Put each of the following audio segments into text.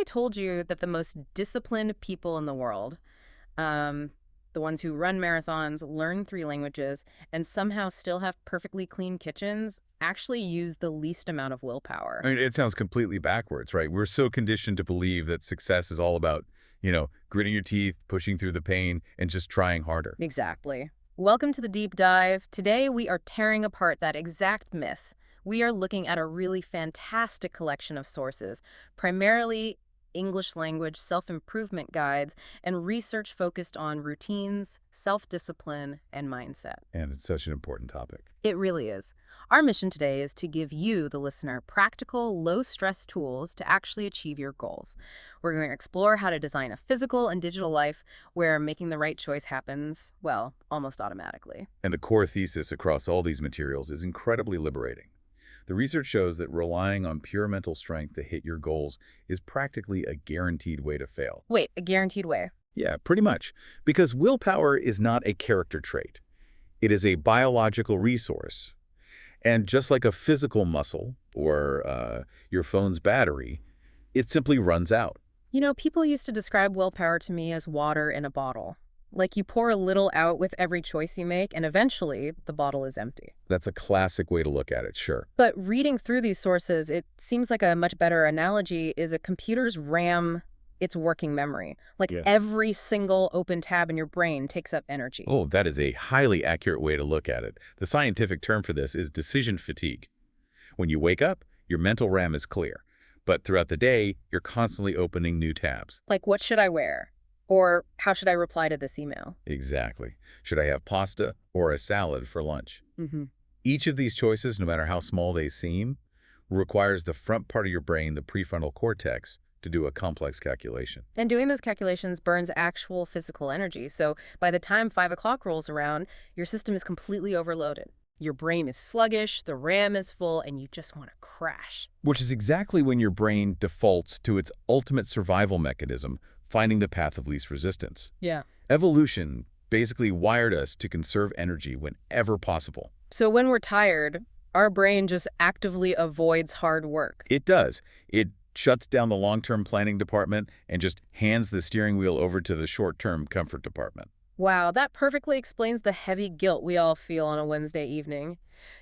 told you that the most disciplined people in the world, um, the ones who run marathons, learn three languages, and somehow still have perfectly clean kitchens, actually use the least amount of willpower? I mean, it sounds completely backwards, right? We're so conditioned to believe that success is all about, gritting your teeth, pushing through the pain, and just trying harder. Exactly. Welcome to the deep dive. Today we are tearing apart that exact myth. We are looking at a really fantastic collection of sources, primarily English language self-improvement guides and research focused on routines, self-discipline, and mindset. And it's such an important topic. It really is. Our mission today is to give you, the listener, practical, low-stress tools to actually achieve your goals. We're going to explore how to design a physical and digital life where making the right choice happens, well, almost automatically. And the core thesis across all these materials is incredibly liberating. The research shows that relying on pure mental strength to hit your goals is practically a guaranteed way to fail. Wait, a guaranteed way? Yeah, pretty much. Because willpower is not a character trait. It is a biological resource. And just like a physical muscle or your phone's battery, it simply runs out. You know, people used to describe willpower to me as water in a bottle. Like you pour a little out with every choice you make, and eventually the bottle is empty. That's a classic way to look at it, sure. But reading through these sources, it seems like a much better analogy is a computer's RAM, its working memory. Like Yeah. every single open tab in your brain takes up energy. Oh, that is a highly accurate way to look at it. The scientific term for this is decision fatigue. When you wake up, your mental RAM is clear. But throughout the day, you're constantly opening new tabs. Like, what should I wear? Or how should I reply to this email? Exactly. Should I have pasta or a salad for lunch? Mm-hmm. Each of these choices, no matter how small they seem, requires the front part of your brain, the prefrontal cortex, to do a complex calculation. And doing those calculations burns actual physical energy. So by the time 5 o'clock rolls around, your system is completely overloaded. Your brain is sluggish, the RAM is full, and you just want to crash. Which is exactly when your brain defaults to its ultimate survival mechanism, finding the path of least resistance. Yeah. Evolution basically wired us to conserve energy whenever possible. So when we're tired, our brain just actively avoids hard work. It does. It shuts down the long-term planning department and just hands the steering wheel over to the short-term comfort department. Wow, that perfectly explains the heavy guilt we all feel on a Wednesday evening.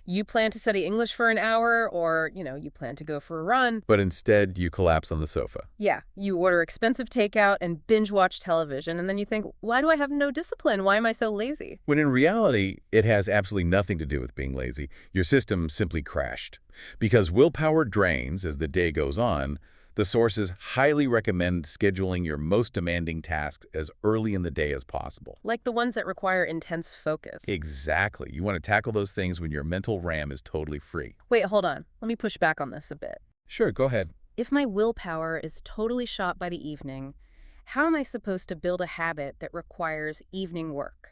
You plan to study English for an hour, or, you plan to go for a run. But instead, you collapse on the sofa. Yeah, you order expensive takeout and binge watch television, and then you think, why do I have no discipline? Why am I so lazy? When in reality, it has absolutely nothing to do with being lazy. Your system simply crashed. Because willpower drains as the day goes on, the sources highly recommend scheduling your most demanding tasks as early in the day as possible. Like the ones that require intense focus. Exactly. You want to tackle those things when your mental RAM is totally free. Wait, hold on. Let me push back on this a bit. Sure, go ahead. If my willpower is totally shot by the evening, how am I supposed to build a habit that requires evening work?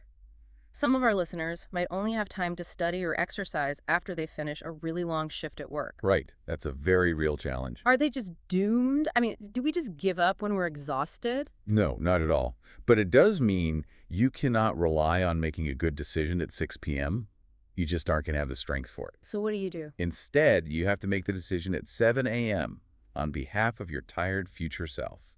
Some of our listeners might only have time to study or exercise after they finish a really long shift at work. Right. That's a very real challenge. Are they just doomed? I mean, do we just give up when we're exhausted? No, not at all. But it does mean you cannot rely on making a good decision at 6 p.m. You just aren't going to have the strength for it. So what do you do? Instead, you have to make the decision at 7 a.m. on behalf of your tired future self.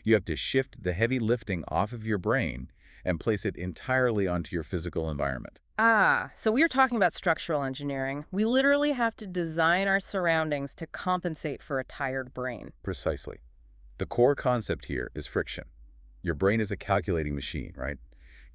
You have to shift the heavy lifting off of your brain and place it entirely onto your physical environment. Ah, so we are talking about structural engineering. We literally have to design our surroundings to compensate for a tired brain. Precisely. The core concept here is friction. Your brain is a calculating machine, right?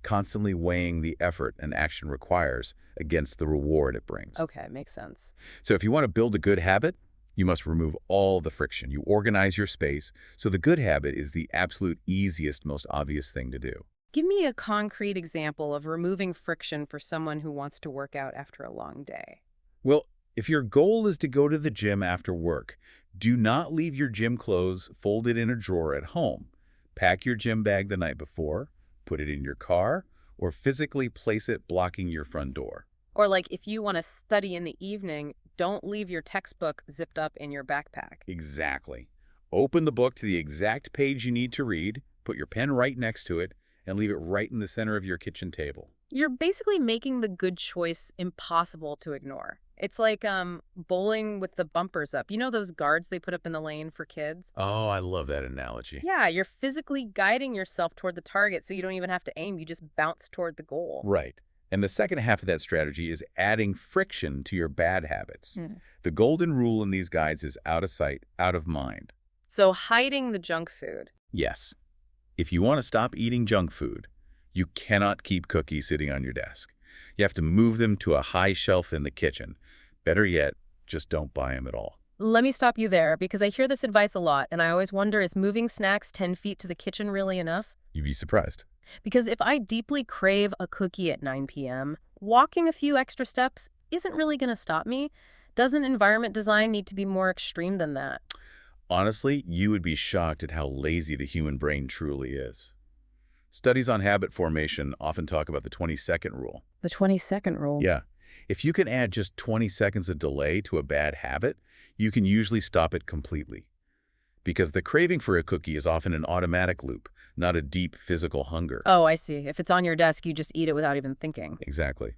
Constantly weighing the effort an action requires against the reward it brings. Okay, makes sense. So if you want to build a good habit, you must remove all the friction. You organize your space, so the good habit is the absolute easiest, most obvious thing to do. Give me a concrete example of removing friction for someone who wants to work out after a long day. Well, if your goal is to go to the gym after work, do not leave your gym clothes folded in a drawer at home. Pack your gym bag the night before, put it in your car, or physically place it blocking your front door. Or like if you want to study in the evening, don't leave your textbook zipped up in your backpack. Exactly. Open the book to the exact page you need to read, put your pen right next to it, and leave it right in the center of your kitchen table. You're basically making the good choice impossible to ignore. It's like bowling with the bumpers up. You know those guards they put up in the lane for kids? Oh, I love that analogy. Yeah, you're physically guiding yourself toward the target so you don't even have to aim, you just bounce toward the goal. Right. And the second half of that strategy is adding friction to your bad habits. Hmm. The golden rule in these guides is out of sight, out of mind. So hiding the junk food. Yes. If you want to stop eating junk food, you cannot keep cookies sitting on your desk. You have to move them to a high shelf in the kitchen. Better yet, just don't buy them at all. Let me stop you there because I hear this advice a lot and I always wonder, is moving snacks 10 feet to the kitchen really enough? You'd be surprised. Because if I deeply crave a cookie at 9 p.m., walking a few extra steps isn't really going to stop me. Doesn't environment design need to be more extreme than that? Honestly, you would be shocked at how lazy the human brain truly is. Studies on habit formation often talk about the 20-second rule. The 20-second rule. Yeah. If you can add just 20 seconds of delay to a bad habit, you can usually stop it completely. Because the craving for a cookie is often an automatic loop, not a deep physical hunger. Oh, I see. If it's on your desk, you just eat it without even thinking. Exactly.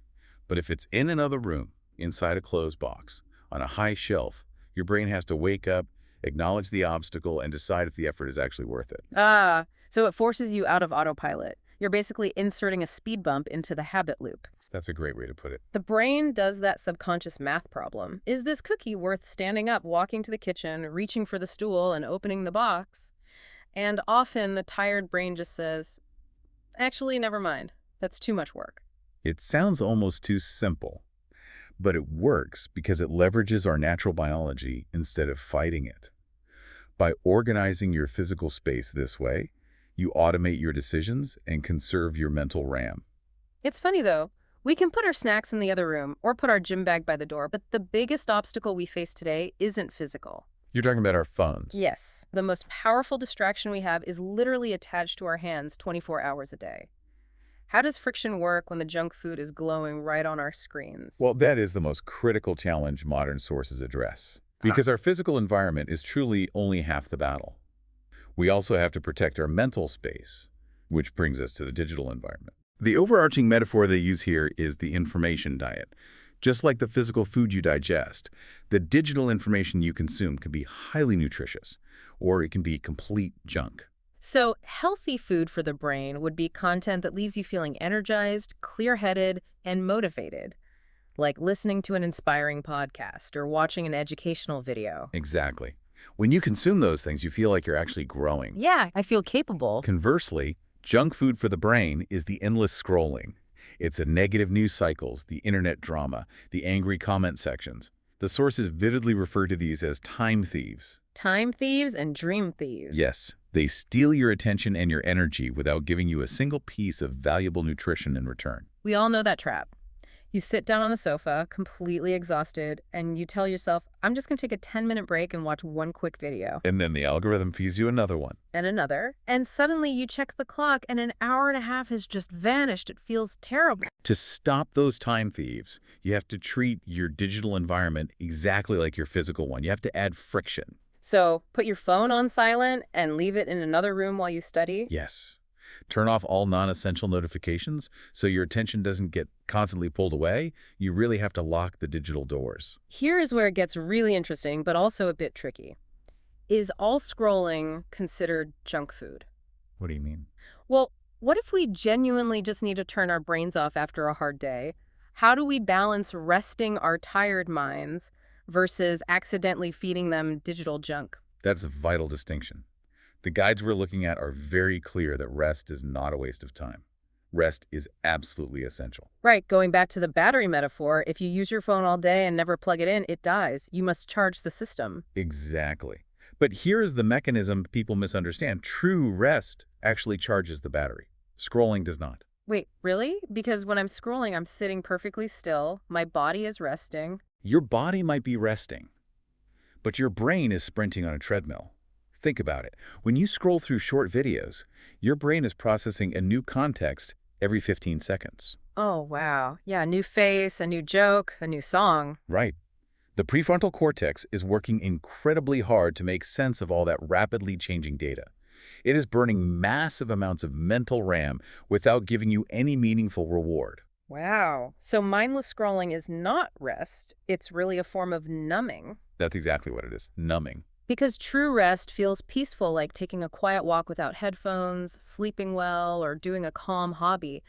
But if it's in another room, inside a closed box, on a high shelf, your brain has to wake up, acknowledge the obstacle, and decide if the effort is actually worth it. Ah, so it forces you out of autopilot. You're basically inserting a speed bump into the habit loop. That's a great way to put it. The brain does that subconscious math problem. Is this cookie worth standing up, walking to the kitchen, reaching for the stool, and opening the box? And often the tired brain just says, actually, never mind. That's too much work. It sounds almost too simple, but it works because it leverages our natural biology instead of fighting it. By organizing your physical space this way, you automate your decisions and conserve your mental RAM. It's funny, though. We can put our snacks in the other room or put our gym bag by the door, but the biggest obstacle we face today isn't physical. You're talking about our phones. Yes, the most powerful distraction we have is literally attached to our hands 24 hours a day. How does friction work when the junk food is glowing right on our screens? Well, that is the most critical challenge modern sources address, because our physical environment is truly only half the battle. We also have to protect our mental space, which brings us to the digital environment. The overarching metaphor they use here is the information diet. Just like the physical food you digest, the digital information you consume can be highly nutritious, or it can be complete junk. So, healthy food for the brain would be content that leaves you feeling energized, clear-headed, and motivated, like listening to an inspiring podcast or watching an educational video. Exactly. When you consume those things, you feel like you're actually growing. Yeah, I feel capable. Conversely, junk food for the brain is the endless scrolling. It's the negative news cycles, the internet drama, the angry comment sections. The sources vividly refer to these as time thieves. Time thieves and dream thieves. Yes, they steal your attention and your energy without giving you a single piece of valuable nutrition in return. We all know that trap. You sit down on the sofa, completely exhausted, and you tell yourself, I'm just going to take a 10-minute break and watch one quick video. And then the algorithm feeds you another one. And another. And suddenly you check the clock and an hour and a half has just vanished. It feels terrible. To stop those time thieves, you have to treat your digital environment exactly like your physical one. You have to add friction. So put your phone on silent and leave it in another room while you study? Yes. Turn off all non-essential notifications so your attention doesn't get constantly pulled away. You really have to lock the digital doors. Here is where it gets really interesting, but also a bit tricky. Is all scrolling considered junk food? What do you mean? Well, what if we genuinely just need to turn our brains off after a hard day? How do we balance resting our tired minds versus accidentally feeding them digital junk? That's a vital distinction. The guides we're looking at are very clear that rest is not a waste of time. Rest is absolutely essential. Right, going back to the battery metaphor, if you use your phone all day and never plug it in, it dies. You must charge the system. Exactly. But here is the mechanism people misunderstand. True rest actually charges the battery. Scrolling does not. Wait, really? Because when I'm scrolling, I'm sitting perfectly still. My body is resting. Your body might be resting, but your brain is sprinting on a treadmill. Think about it. When you scroll through short videos, your brain is processing a new context every 15 seconds. Oh, wow. Yeah, a new face, a new joke, a new song. Right. The prefrontal cortex is working incredibly hard to make sense of all that rapidly changing data. It is burning massive amounts of mental RAM without giving you any meaningful reward. Wow. So mindless scrolling is not rest. It's really a form of numbing. That's exactly what it is, numbing. Because true rest feels peaceful, like taking a quiet walk without headphones, sleeping well, or doing a calm hobby.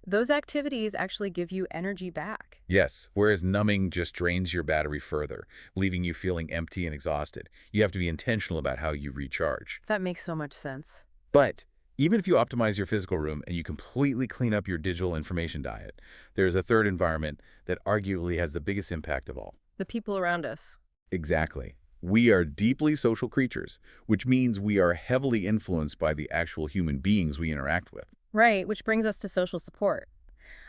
Those activities actually give you energy back. Yes, whereas numbing just drains your battery further, leaving you feeling empty and exhausted. You have to be intentional about how you recharge. That makes so much sense. But even if you optimize your physical room and you completely clean up your digital information diet, there's a third environment that arguably has the biggest impact of all. The people around us. Exactly. We are deeply social creatures, which means we are heavily influenced by the actual human beings we interact with. Right, which brings us to social support.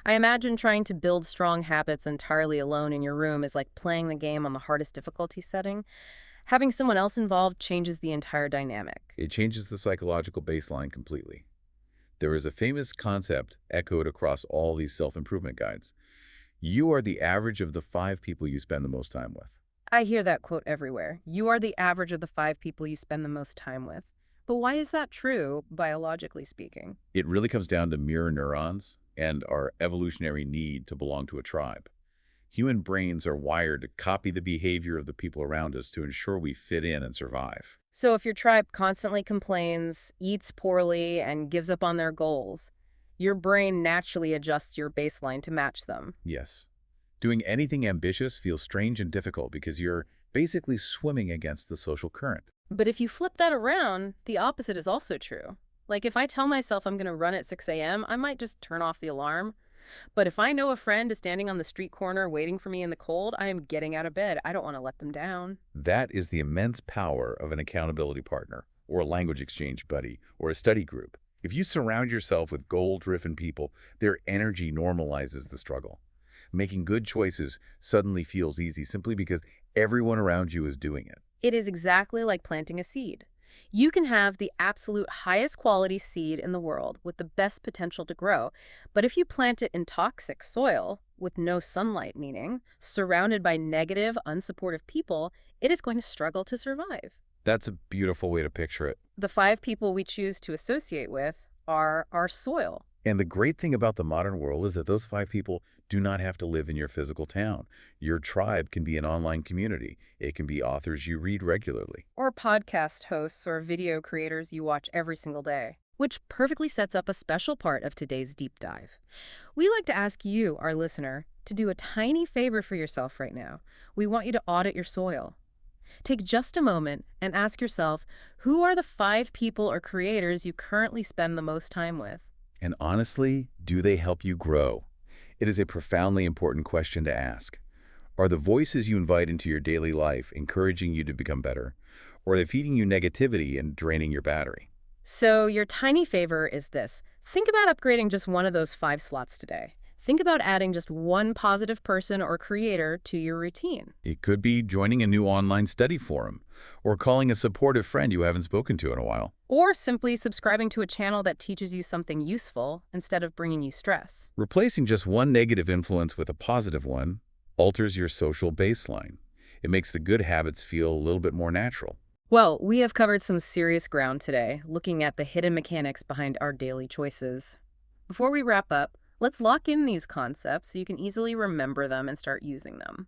I imagine trying to build strong habits entirely alone in your room is like playing the game on the hardest difficulty setting. Having someone else involved changes the entire dynamic. It changes the psychological baseline completely. There is a famous concept echoed across all these self-improvement guides. You are the average of the 5 people you spend the most time with. I hear that quote everywhere. You are the average of the 5 people you spend the most time with. But why is that true, biologically speaking? It really comes down to mirror neurons and our evolutionary need to belong to a tribe. Human brains are wired to copy the behavior of the people around us to ensure we fit in and survive. So if your tribe constantly complains, eats poorly, and gives up on their goals, your brain naturally adjusts your baseline to match them. Yes. Doing anything ambitious feels strange and difficult because you're basically swimming against the social current. But if you flip that around, the opposite is also true. Like if I tell myself I'm going to run at 6 a.m., I might just turn off the alarm. But if I know a friend is standing on the street corner waiting for me in the cold, I am getting out of bed. I don't want to let them down. That is the immense power of an accountability partner, or a language exchange buddy, or a study group. If you surround yourself with goal-driven people, their energy normalizes the struggle. Making good choices suddenly feels easy simply because everyone around you is doing it. It is exactly like planting a seed. You can have the absolute highest quality seed in the world with the best potential to grow, but if you plant it in toxic soil, with no sunlight meaning, surrounded by negative, unsupportive people, it is going to struggle to survive. That's a beautiful way to picture it. The 5 people we choose to associate with are our soil. And the great thing about the modern world is that those 5 people do not have to live in your physical town. Your tribe can be an online community. It can be authors you read regularly. Or podcast hosts or video creators you watch every single day. Which perfectly sets up a special part of today's deep dive. We like to ask you, our listener, to do a tiny favor for yourself right now. We want you to audit your soil. Take just a moment and ask yourself, who are the 5 people or creators you currently spend the most time with? And honestly, do they help you grow? It is a profoundly important question to ask. Are the voices you invite into your daily life encouraging you to become better? Or are they feeding you negativity and draining your battery? So your tiny favor is this. Think about upgrading just one of those 5 slots today. Think about adding just one positive person or creator to your routine. It could be joining a new online study forum, or calling a supportive friend you haven't spoken to in a while. Or simply subscribing to a channel that teaches you something useful instead of bringing you stress. Replacing just one negative influence with a positive one alters your social baseline. It makes the good habits feel a little bit more natural. Well, we have covered some serious ground today, looking at the hidden mechanics behind our daily choices. Before we wrap up, let's lock in these concepts so you can easily remember them and start using them.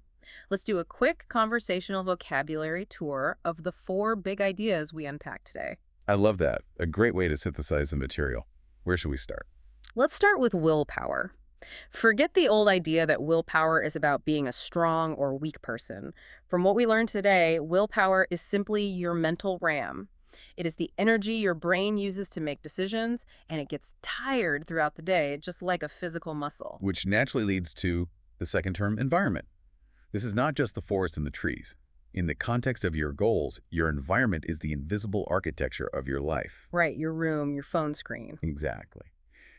Let's do a quick conversational vocabulary tour of the 4 big ideas we unpacked today. I love that. A great way to synthesize the material. Where should we start? Let's start with willpower. Forget the old idea that willpower is about being a strong or weak person. From what we learned today, willpower is simply your mental RAM. It is the energy your brain uses to make decisions, and it gets tired throughout the day, just like a physical muscle. Which naturally leads to the second term, environment. This is not just the forest and the trees. In the context of your goals, your environment is the invisible architecture of your life. Right, your room, your phone screen. Exactly.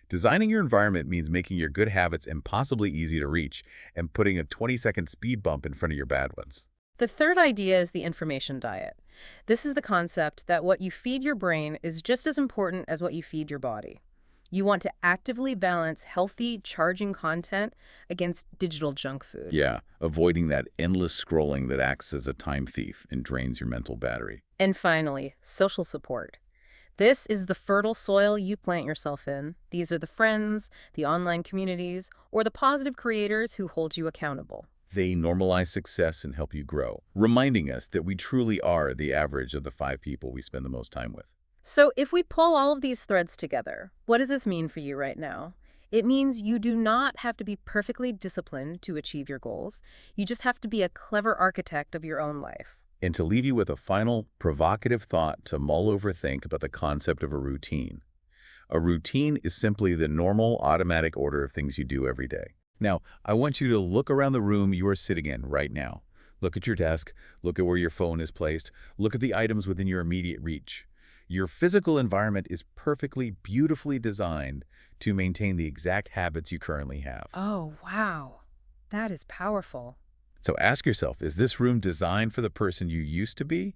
Designing your environment means making your good habits impossibly easy to reach and putting a 20-second speed bump in front of your bad ones. The third idea is the information diet. This is the concept that what you feed your brain is just as important as what you feed your body. You want to actively balance healthy, charging content against digital junk food. Yeah, avoiding that endless scrolling that acts as a time thief and drains your mental battery. And finally, social support. This is the fertile soil you plant yourself in. These are the friends, the online communities, or the positive creators who hold you accountable. They normalize success and help you grow, reminding us that we truly are the average of the 5 people we spend the most time with. So if we pull all of these threads together, what does this mean for you right now? It means you do not have to be perfectly disciplined to achieve your goals. You just have to be a clever architect of your own life. And to leave you with a final, provocative thought to mull over, think about the concept of a routine. A routine is simply the normal, automatic order of things you do every day. Now, I want you to look around the room you are sitting in right now. Look at your desk, look at where your phone is placed, look at the items within your immediate reach. Your physical environment is perfectly, beautifully designed to maintain the exact habits you currently have. Oh, wow. That is powerful. So ask yourself, is this room designed for the person you used to be,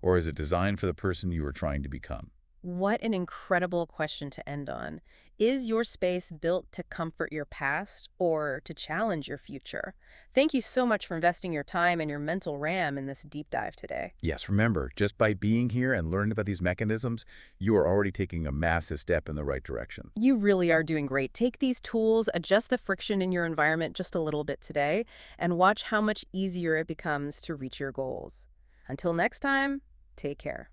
or is it designed for the person you are trying to become? What an incredible question to end on. Is your space built to comfort your past or to challenge your future? Thank you so much for investing your time and your mental RAM in this deep dive today. Yes, remember, just by being here and learning about these mechanisms, you are already taking a massive step in the right direction. You really are doing great. Take these tools, adjust the friction in your environment just a little bit today, and watch how much easier it becomes to reach your goals. Until next time, take care.